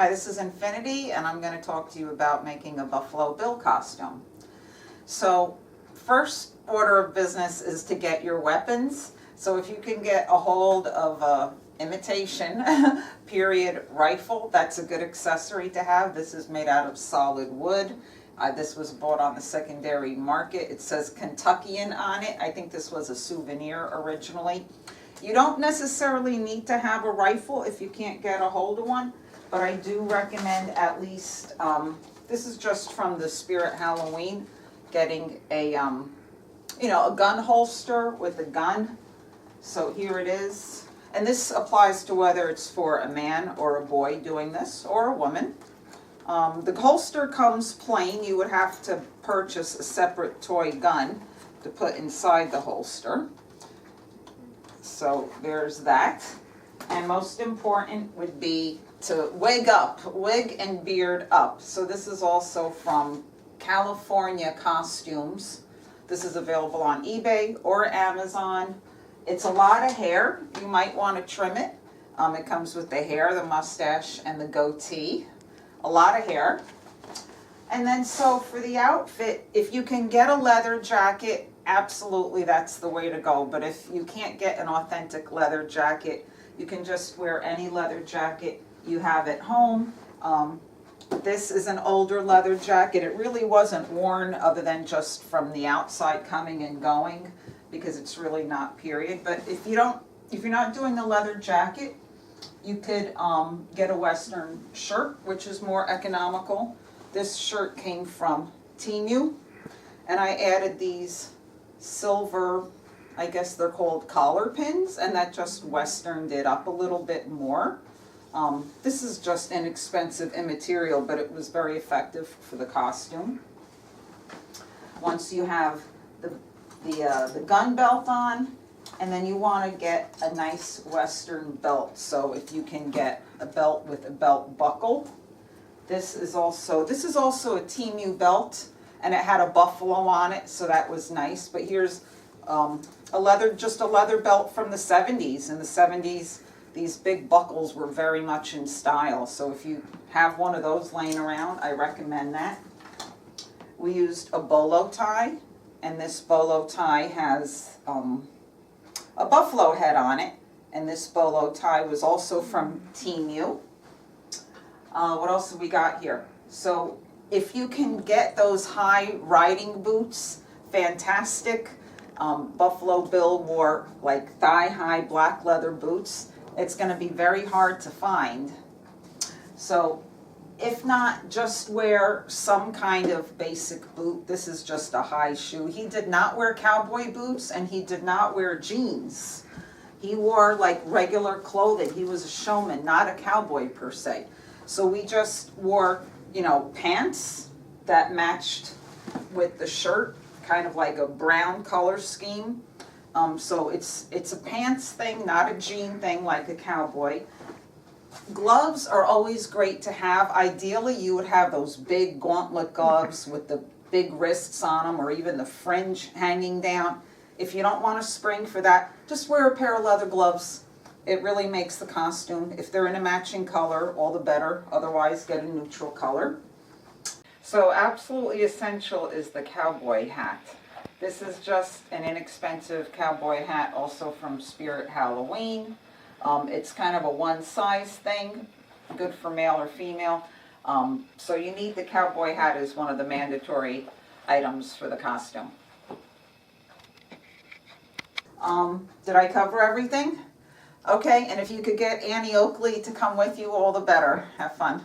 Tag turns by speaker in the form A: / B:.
A: Hi, this is Infinity, and I'm going to talk to you about making a Buffalo Bill costume. So, first order of business is to get your weapons. So if you can get a hold of a imitation period rifle, that's a good accessory to have. This is made out of solid wood. This was bought on the secondary market. It says Kentuckian on it. I think this was a souvenir originally. You don't necessarily need to have a rifle if you can't get a hold of one, but I do recommend at least, this is just from the Spirit Halloween, getting a, a gun holster with a gun. So here it is. And this applies to whether it's for a man or a boy doing this, or a woman. The holster comes plain. You would have to purchase a separate toy gun to put inside the holster. So there's that. And most important would be to wig and beard up. So this is also from California Costumes. This is available on eBay or Amazon. It's a lot of hair. You might want to trim it. It comes with the hair, the mustache, and the goatee. A lot of hair. And then so for the outfit, if you can get a leather jacket, absolutely that's the way to go. But if you can't get an authentic leather jacket, you can just wear any leather jacket you have at home. This is an older leather jacket. It really wasn't worn other than just from the outside coming and going, because it's really not period. But if you're not doing a leather jacket, you could get a Western shirt, which is more economical. This shirt came from Temu, and I added these silver, I guess they're called collar pins, and that just Westerned it up a little bit more. This is just inexpensive immaterial, but it was very effective for the costume. Once you have the gun belt on, and then you want to get a nice Western belt. So if you can get a belt with a belt buckle. This is also a Temu belt, and it had a buffalo on it, so that was nice. But here's a leather belt from the 70s. In the 70s, these big buckles were very much in style. So if you have one of those laying around, I recommend that. We used a bolo tie, and this bolo tie has a buffalo head on it. And this bolo tie was also from Temu. What else have we got here? So if you can get those high riding boots, fantastic. Buffalo Bill wore like thigh-high black leather boots. It's going to be very hard to find. So if not, just wear some kind of basic boot. This is just a high shoe. He did not wear cowboy boots, and he did not wear jeans. He wore like regular clothing. He was a showman, not a cowboy per se. So we just wore, pants that matched with the shirt, kind of like a brown color scheme. So it's a pants thing, not a jean thing like a cowboy. Gloves are always great to have. Ideally, you would have those big gauntlet gloves with the big wrists on them, or even the fringe hanging down. If you don't want to spring for that, just wear a pair of leather gloves. It really makes the costume. If they're in a matching color, all the better. Otherwise, get a neutral color. So absolutely essential is the cowboy hat. This is just an inexpensive cowboy hat, also from Spirit Halloween. It's kind of a one-size thing, good for male or female. So you need the cowboy hat as one of the mandatory items for the costume. Did I cover everything? Okay, and if you could get Annie Oakley to come with you, all the better. Have fun.